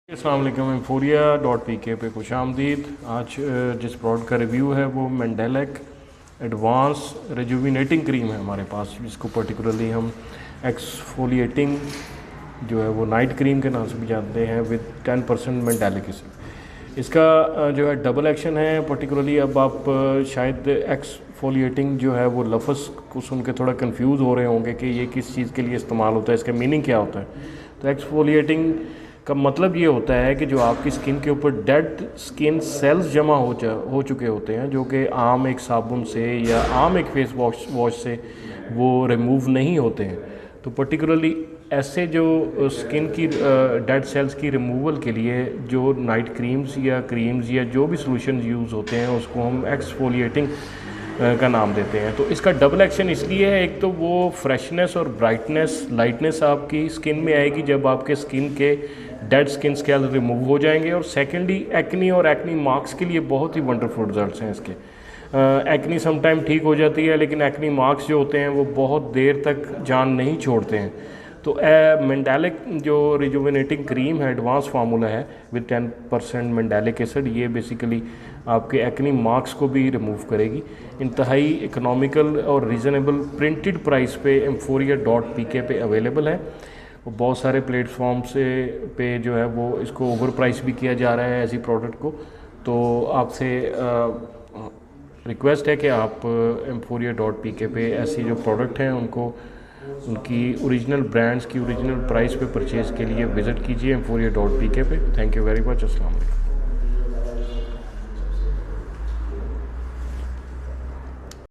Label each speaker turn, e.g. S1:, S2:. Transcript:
S1: अस्सलाम वालेकुम। एम्फोरिया.pk पे खुश आमदीद। आज जिस प्रोडक्ट का रिव्यू है वो मेंडेलिक एडवांस रेजुविनेटिंग क्रीम है हमारे पास, जिसको पर्टिकुलरली हम एक्सफोलिएटिंग जो है वो नाइट क्रीम के नाम से भी जानते हैं, विद 10% मेंडेलिक एसिड। इसका जो है डबल एक्शन है। पर्टिकुलरली अब आप शायद एक्सफोलिएटिंग जो है वो लफ्ज़ को सुन के थोड़ा कंफ्यूज हो रहे होंगे कि ये किस चीज़ के लिए इस्तेमाल होता है, इसका मीनिंग क्या होता है। तो एक्सफोलिएटिंग का मतलब ये होता है कि जो आपकी स्किन के ऊपर डेड स्किन सेल्स जमा हो चुके होते हैं, जो कि आम एक साबुन से या आम एक फेस वॉश से वो रिमूव नहीं होते हैं। तो पर्टिकुलरली ऐसे जो स्किन की डेड सेल्स की रिमूवल के लिए जो नाइट क्रीम्स या जो भी सॉल्यूशन यूज़ होते हैं उसको हम एक्सफोलिएटिंग का नाम देते हैं। तो इसका डबल एक्शन इसलिए है, एक तो वो फ्रेशनेस और ब्राइटनेस लाइटनेस आपकी स्किन में आएगी जब आपके स्किन के डेड स्किन स्केल रिमूव हो जाएंगे, और सेकेंडली एक्नी और एक्नी मार्क्स के लिए बहुत ही वंडरफुल रिजल्ट्स हैं इसके। एक्नी समटाइम ठीक हो जाती है, लेकिन एक्नी मार्क्स जो होते हैं वो बहुत देर तक जान नहीं छोड़ते हैं। तो मेंडेलिक जो रिजुविनेटिंग क्रीम है, एडवांस फार्मूला है विद 10% मेंडेलिक एसिड, ये बेसिकली आपके एक्नी मार्क्स को भी रिमूव करेगी। इंतहाई इकोनॉमिकल और रीज़नेबल प्रिंटेड प्राइस पे एम्फोरिया.pk पे अवेलेबल है। वो बहुत सारे प्लेटफॉर्म से पे जो है वो इसको ओवर प्राइस भी किया जा रहा है ऐसी प्रोडक्ट को। तो आपसे रिक्वेस्ट है कि आप एम्फोरिया.pk पे ऐसी जो प्रोडक्ट हैं उनको उनकी ओरिजिनल ब्रांड्स की ओरिजिनल प्राइस पे परचेज़ के लिए विज़िट कीजिए एम्फोरिया.pk पे। Thank you very much. अस्सलाम वालेकुम।